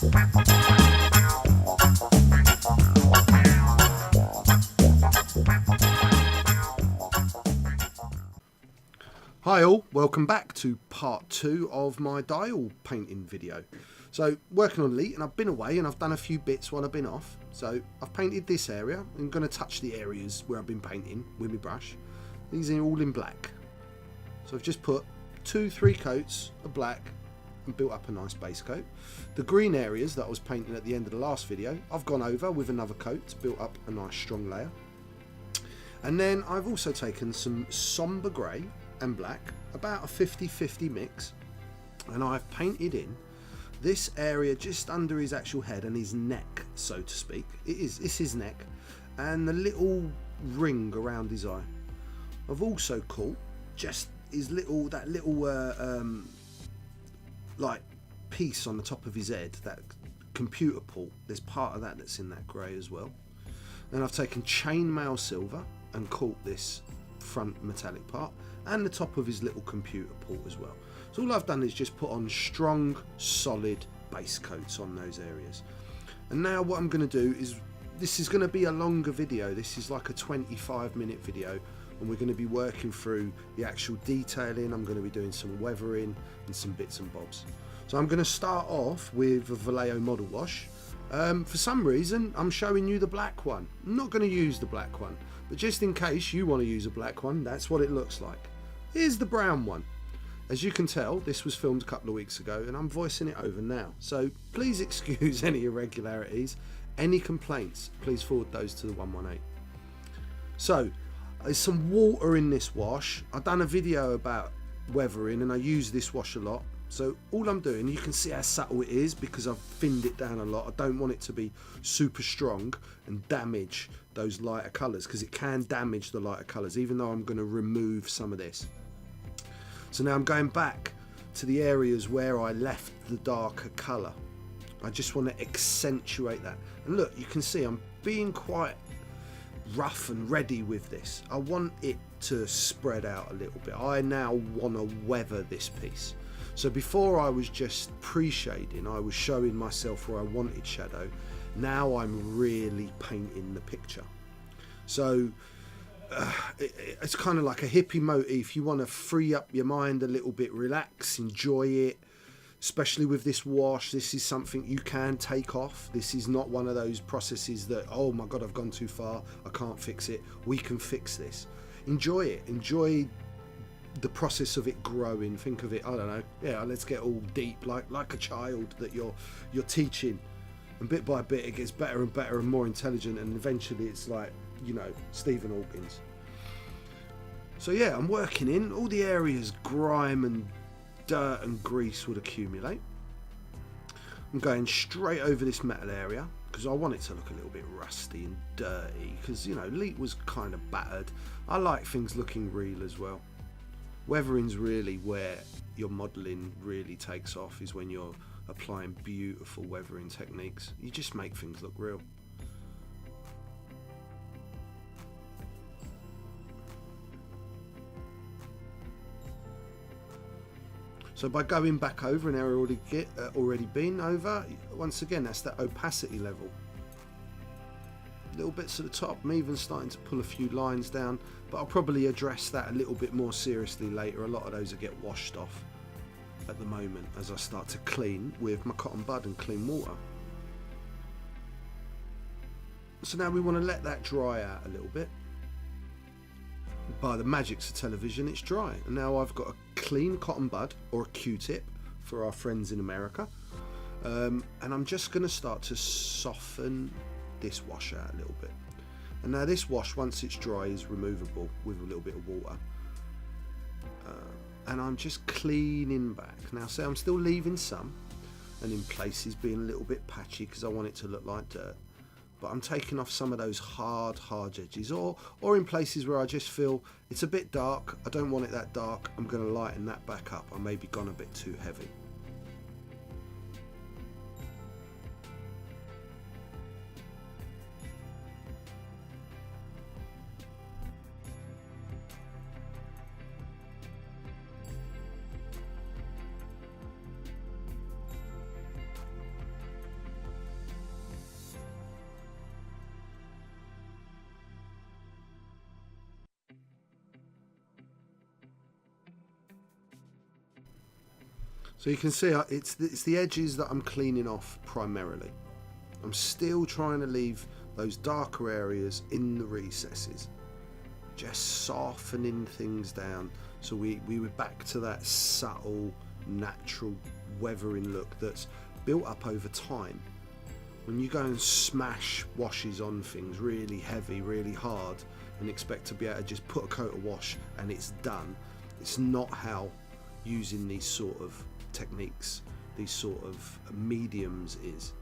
Hi all, welcome back to part 2 of my dial painting video. So working on Elite, and I've been away and I've done a few bits while I've been off. So I've painted this area. I'm going to touch the areas where I've been painting with my brush. These are all in black. So I've just put 2-3 coats of black and built up a nice base coat. The green areas that I was painting at the end of the last video, I've gone over with another coat to build up a nice strong layer. And then I've also taken some somber grey and black, about a 50-50 mix, and I've painted in this area just under his actual head and his neck, so to speak. It's his neck and the little ring around his eye. I've also caught just his little like piece on the top of his head, that computer port. There's part of that that's in that grey as well. Then I've taken chainmail silver and caught this front metallic part and the top of his little computer port as well. So all I've done is just put on strong, solid base coats on those areas. And now what I'm going to do is, this is going to be a longer video. This is like a 25-minute video, and we're going to be working through the actual detailing. I'm going to be doing some weathering and some bits and bobs. So I'm going to start off with a Vallejo model wash. For some reason I'm showing you the black one. I'm not going to use the black one, but just in case you want to use a black one, that's what it looks like. Here's the brown one. As you can tell, this was filmed a couple of weeks ago and I'm voicing it over now, so please excuse any irregularities. Any complaints, please forward those to the 118. So there's some water in this wash. I've done a video about weathering and I use this wash a lot. So all I'm doing, you can see how subtle it is because I've thinned it down a lot. I don't want it to be super strong and damage those lighter colours, because it can damage the lighter colours, even though I'm going to remove some of this. So now I'm going back to the areas where I left the darker colour. I just want to accentuate that. And look, you can see I'm being quite rough and ready with this. I want it to spread out a little bit. I now want to weather this piece. So before I was just pre-shading, I was showing myself where I wanted shadow. Now I'm really painting the picture. So it's kind of like a hippie motif. You want to free up your mind a little bit, relax, enjoy it. Especially with this wash, this is something you can take off. This is not one of those processes that, oh my God, I've gone too far, I can't fix it. We can fix this. Enjoy it. Enjoy the process of it growing. Think of it, I don't know, yeah, let's get all deep, like a child that you're teaching, and bit by bit it gets better and better and more intelligent, and eventually it's like, you know, Stephen Hawkins. So yeah, I'm working in all the areas grime and dirt and grease would accumulate. I'm going straight over this metal area because I want it to look a little bit rusty and dirty, because, you know, Elite was kind of battered. I like things looking real as well. Weathering's really where your modelling really takes off, is when you're applying beautiful weathering techniques. You just make things look real. So by going back over an area already been over, once again, that's that opacity level. Little bits at the top, I'm even starting to pull a few lines down, but I'll probably address that a little bit more seriously later. A lot of those will get washed off at the moment as I start to clean with my cotton bud and clean water. So now we want to let that dry out a little bit. By the magics of television, it's dry, and now I've got a clean cotton bud, or a Q-tip for our friends in America, and I'm just going to start to soften this wash out a little bit. And now this wash, once it's dry, is removable with a little bit of water, and I'm just cleaning back. Now, say I'm still leaving some, and in places being a little bit patchy because I want it to look like dirt, but I'm taking off some of those hard edges, or in places where I just feel it's a bit dark, I don't want it that dark, I'm going to lighten that back up. I maybe gone a bit too heavy. So you can see it's the edges that I'm cleaning off primarily. I'm still trying to leave those darker areas in the recesses, just softening things down, so we were back to that subtle, natural weathering look that's built up over time. When you go and smash washes on things really heavy, really hard, and expect to be able to just put a coat of wash and it's done, it's not how using these sort of techniques, these sort of mediums is.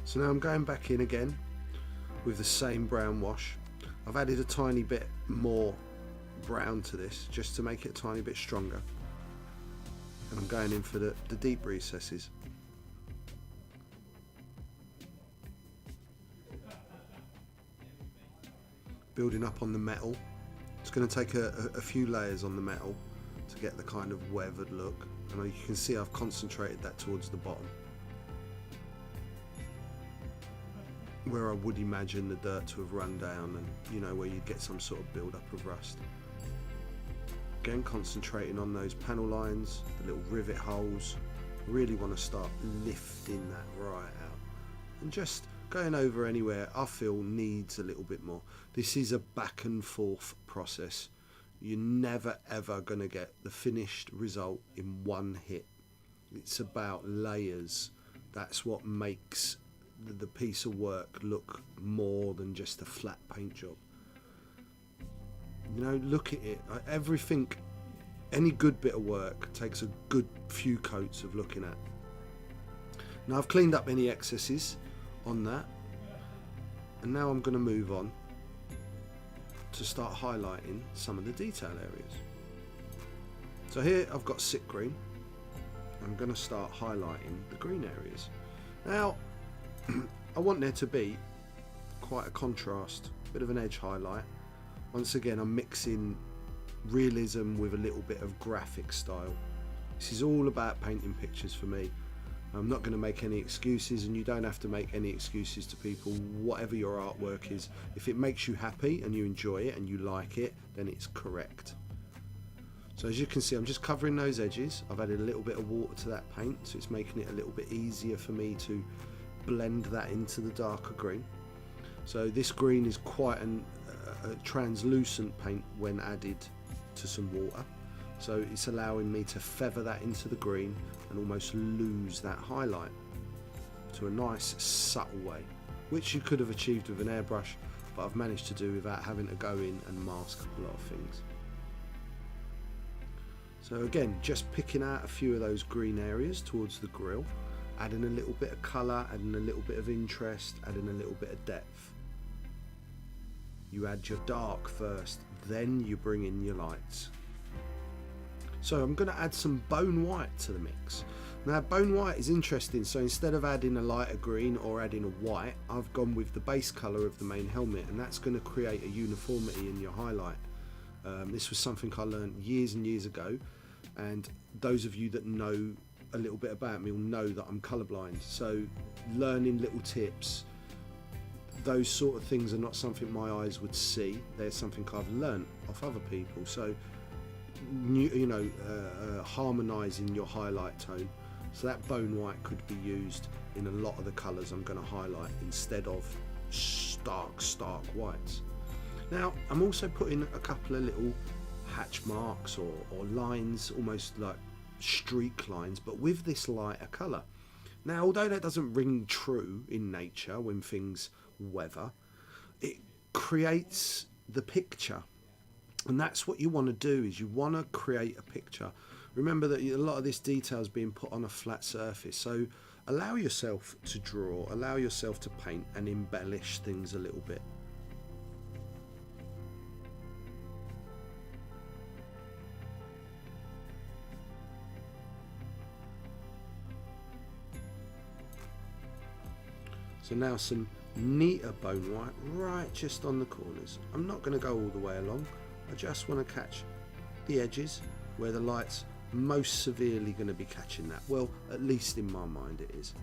So now I'm going back in again with the same brown wash. I've added a tiny bit more brown to this just to make it a tiny bit stronger, and I'm going in for the deep recesses. Building up on the metal. It's going to take a few layers on the metal to get the kind of weathered look, and you can see I've concentrated that towards the bottom, where I would imagine the dirt to have run down, and you know, where you'd get some sort of build up of rust. Again, concentrating on those panel lines, the little rivet holes. Really want to start lifting that right out, and just going over anywhere I feel needs a little bit more. This is a back and forth process. You're never ever going to get the finished result in one hit. It's about layers. That's what makes the piece of work look more than just a flat paint job. You know, look at it. Everything, any good bit of work takes a good few coats of looking at. Now I've cleaned up any excesses on that, and now I'm going to move on to start highlighting some of the detail areas. So here I've got sick green. I'm going to start highlighting the green areas. Now I want there to be quite a contrast, bit of an edge highlight. Once again, I'm mixing realism with a little bit of graphic style. This is all about painting pictures for me. I'm not going to make any excuses, and you don't have to make any excuses to people. Whatever your artwork is, if it makes you happy and you enjoy it and you like it, then it's correct. So as you can see, I'm just covering those edges. I've added a little bit of water to that paint, so it's making it a little bit easier for me to blend that into the darker green. So this green is quite a translucent paint when added to some water, so it's allowing me to feather that into the green and almost lose that highlight to a nice subtle way, which you could have achieved with an airbrush, but I've managed to do without having to go in and mask a lot of things. So again, just picking out a few of those green areas towards the grill, adding a little bit of colour, adding a little bit of interest, adding a little bit of depth. You add your dark first, then you bring in your lights. So I'm going to add some bone white to the mix. Now bone white is interesting, so instead of adding a lighter green or adding a white, I've gone with the base colour of the main helmet, and that's going to create a uniformity in your highlight. This was something I learned years and years ago, and those of you that know a little bit about me will know that I'm colourblind, so learning little tips, those sort of things are not something my eyes would see. They're something I've learnt off other people. So harmonising your highlight tone, so that bone white could be used in a lot of the colours I'm going to highlight instead of stark whites. Now I'm also putting a couple of little hatch marks or lines, almost like streak lines, but with this lighter colour. Now, although that doesn't ring true in nature when things weather, it creates the picture. And that's what you want to do, is you want to create a picture. Remember that a lot of this detail is being put on a flat surface, so allow yourself to draw, allow yourself to paint and embellish things a little bit. So now some neater bone white right just on the corners. I'm not going to go all the way along, I just want to catch the edges where the light's most severely going to be catching that. Well, at least in my mind it is.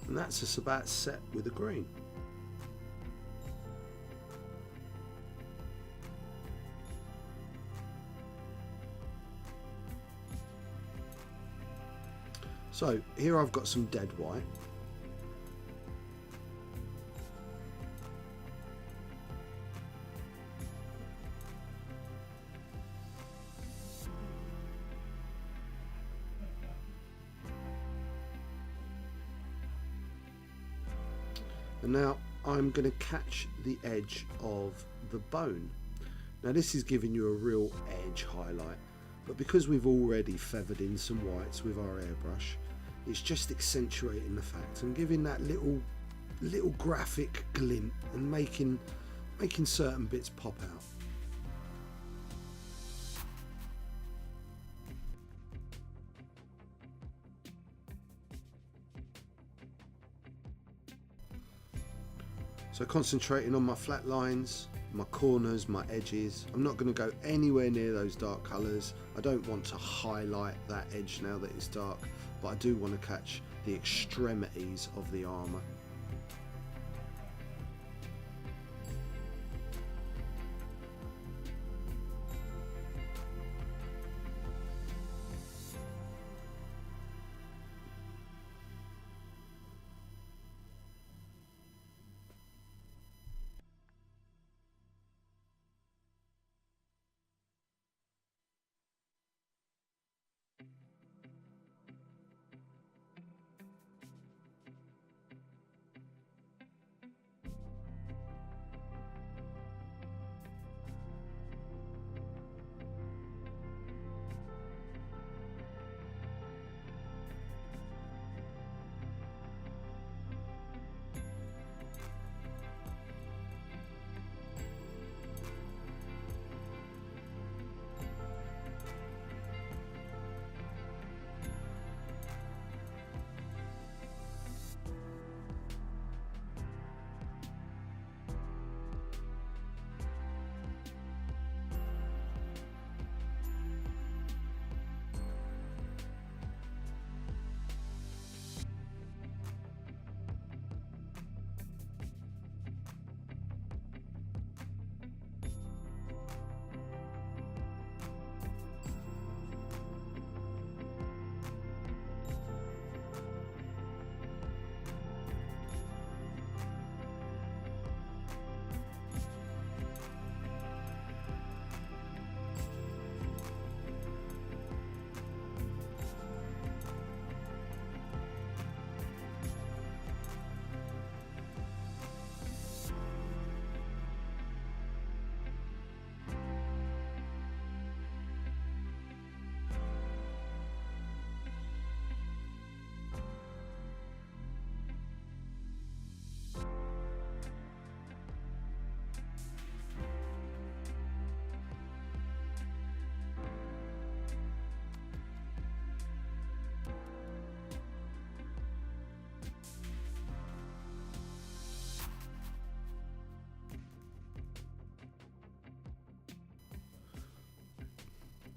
And that's us about set with the green. So here I've got some dead white. And now I'm going to catch the edge of the bone. Now this is giving you a real edge highlight, but because we've already feathered in some whites with our airbrush, it's just accentuating the fact and giving that little graphic glint and making certain bits pop out. So concentrating on my flat lines, my corners, my edges. I'm not going to go anywhere near those dark colours. I don't want to highlight that edge now that it's dark, but I do want to catch the extremities of the armour.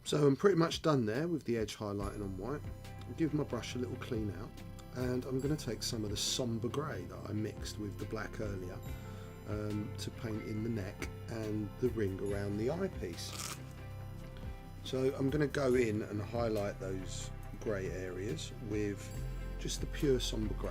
So I'm pretty much done there with the edge highlighting on white. I'll give my brush a little clean out, and I'm going to take some of the sombre grey that I mixed with the black earlier to paint in the neck and the ring around the eyepiece. So I'm going to go in and highlight those grey areas with just the pure sombre grey.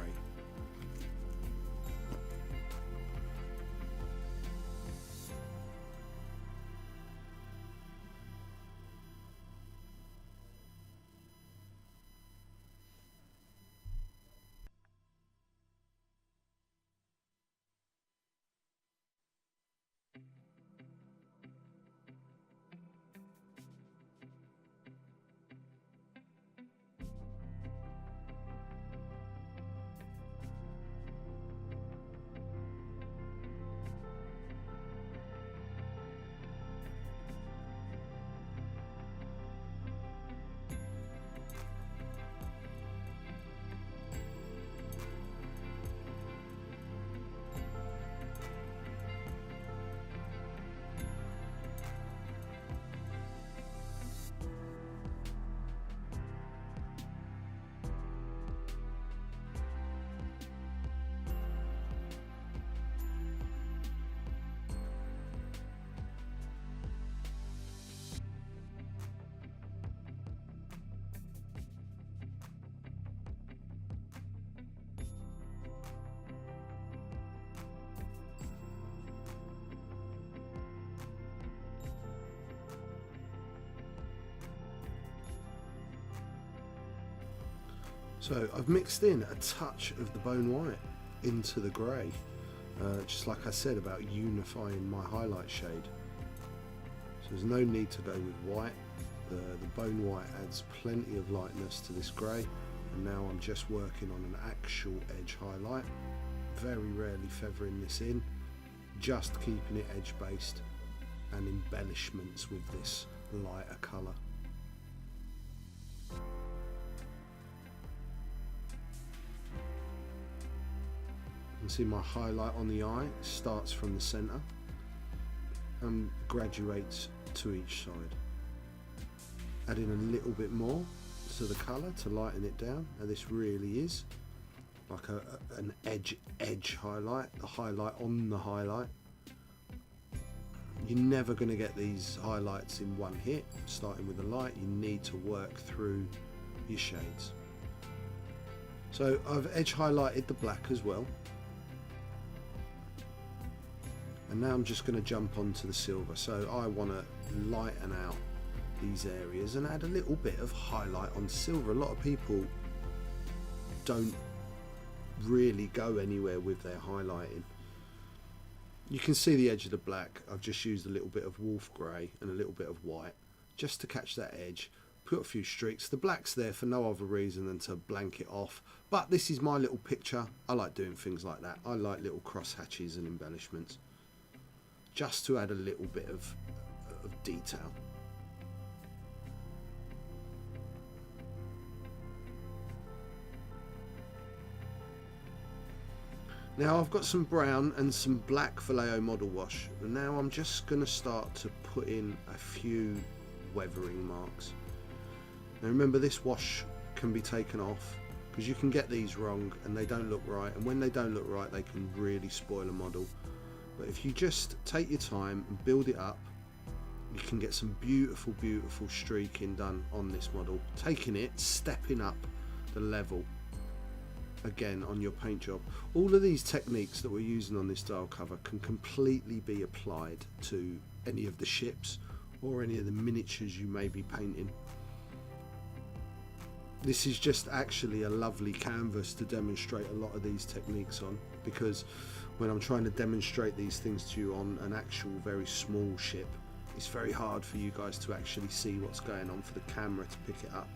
So I've mixed in a touch of the bone white into the grey, just like I said about unifying my highlight shade. So there's no need to go with white. The bone white adds plenty of lightness to this grey, and now I'm just working on an actual edge highlight, very rarely feathering this in, just keeping it edge based and embellishments with this lighter colour. You can see my highlight on the eye starts from the centre and graduates to each side. Adding a little bit more to the colour to lighten it down. Now this really is like an edge highlight, the highlight on the highlight. You're never going to get these highlights in one hit. Starting with the light, you need to work through your shades. So I've edge highlighted the black as well. And now I'm just going to jump onto the silver. So I want to lighten out these areas and add a little bit of highlight on silver. A lot of people don't really go anywhere with their highlighting. You can see the edge of the black. I've just used a little bit of wolf grey and a little bit of white just to catch that edge. Put a few streaks. The black's there for no other reason than to blank it off, but this is my little picture. I like doing things like that. I like little cross hatches and embellishments just to add a little bit of detail. Now I've got some brown and some black Vallejo model wash, and now I'm just going to start to put in a few weathering marks. Now remember, this wash can be taken off because you can get these wrong and they don't look right, and when they don't look right they can really spoil a model. But if you just take your time and build it up, you can get some beautiful streaking done on this model, taking it, stepping up the level again on your paint job. All of these techniques that we're using on this dial cover can completely be applied to any of the ships or any of the miniatures you may be painting. This is just actually a lovely canvas to demonstrate a lot of these techniques on, because when I'm trying to demonstrate these things to you on an actual very small ship, it's very hard for you guys to actually see what's going on, for the camera to pick it up.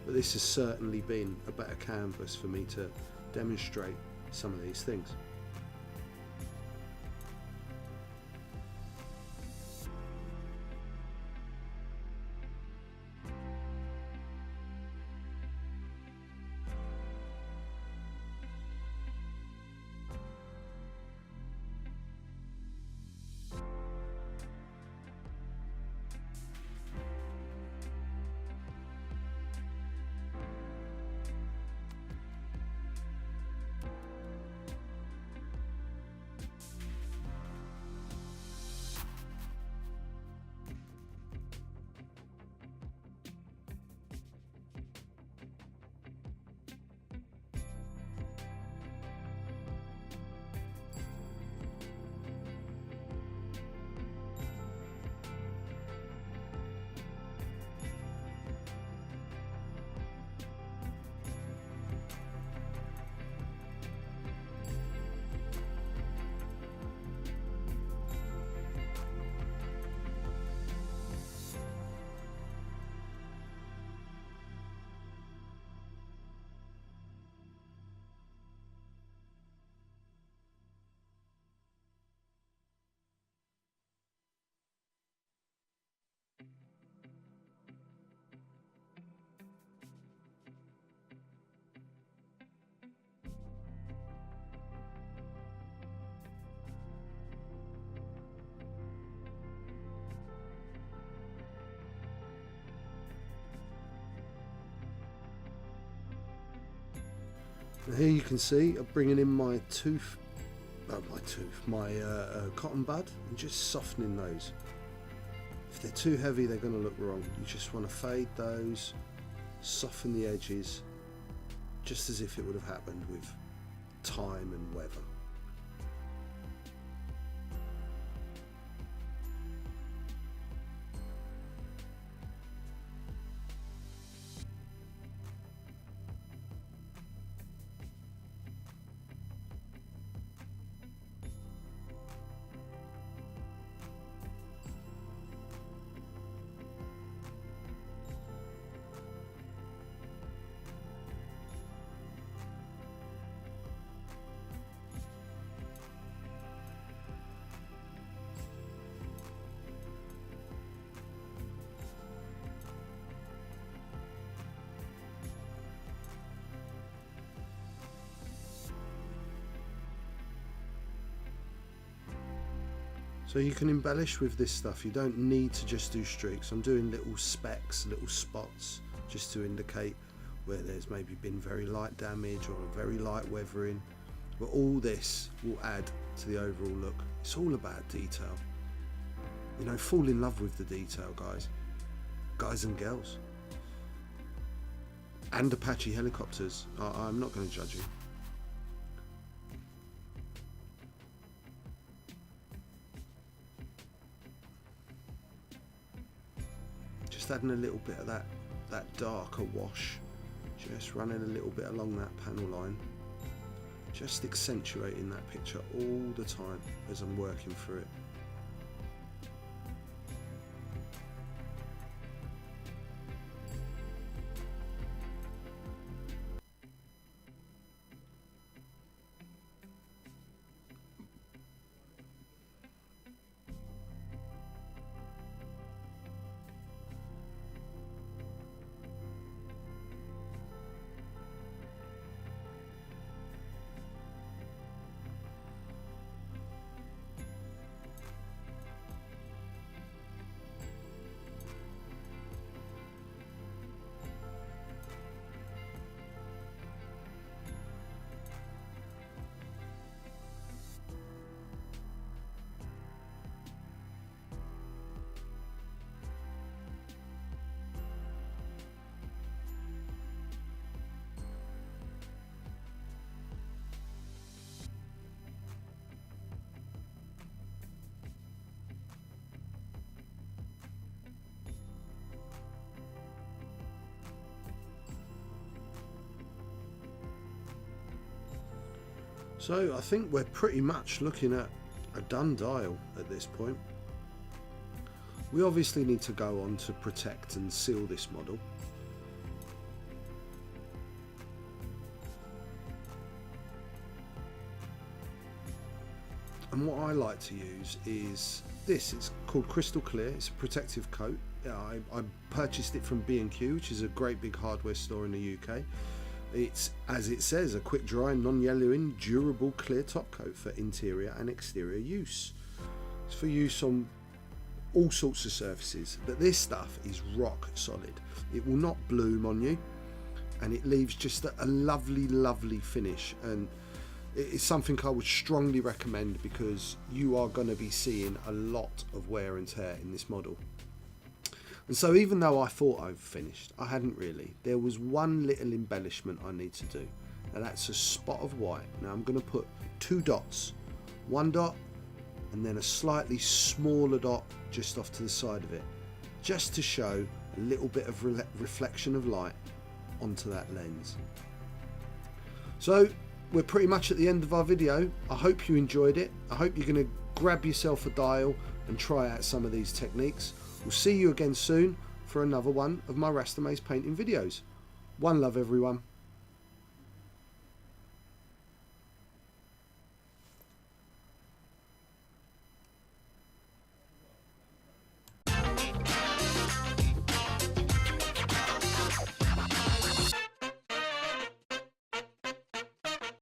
But this has certainly been a better canvas for me to demonstrate some of these things. And here you can see I'm bringing in my cotton bud and just softening those. If they're too heavy, they're going to look wrong. You just want to fade those, soften the edges, just as if it would have happened with time and weather. So you can embellish with this stuff. You don't need to just do streaks. I'm doing little specks, little spots, just to indicate where there's maybe been very light damage or a very light weathering. But all this will add to the overall look. It's all about detail. You know, fall in love with the detail, guys and girls. And Apache helicopters. I'm not going to judge you. Just adding a little bit of that darker wash, just running a little bit along that panel line, just accentuating that picture all the time as I'm working through it. So I think we're pretty much looking at a done dial at this point. We obviously need to go on to protect and seal this model. And what I like to use is this. It's called Crystal Clear. It's a protective coat. I purchased it from B&Q, which is a great big hardware store in the UK. It's, as it says, a quick dry, non-yellowing, durable clear top coat for interior and exterior use. It's for use on all sorts of surfaces, but this stuff is rock solid. It will not bloom on you, and it leaves just a lovely finish, and it's something I would strongly recommend because you are going to be seeing a lot of wear and tear in this model. And so even though I thought I've finished, I hadn't really. There was one little embellishment I need to do, and that's a spot of white. Now I'm going to put 2 dots, 1 dot and then a slightly smaller dot just off to the side of it, just to show a little bit of reflection of light onto that lens. So we're pretty much at the end of our video. I hope you enjoyed it. I hope you're going to grab yourself a dial and try out some of these techniques. We'll see you again soon for another one of my Rasta Maze painting videos. One love, everyone.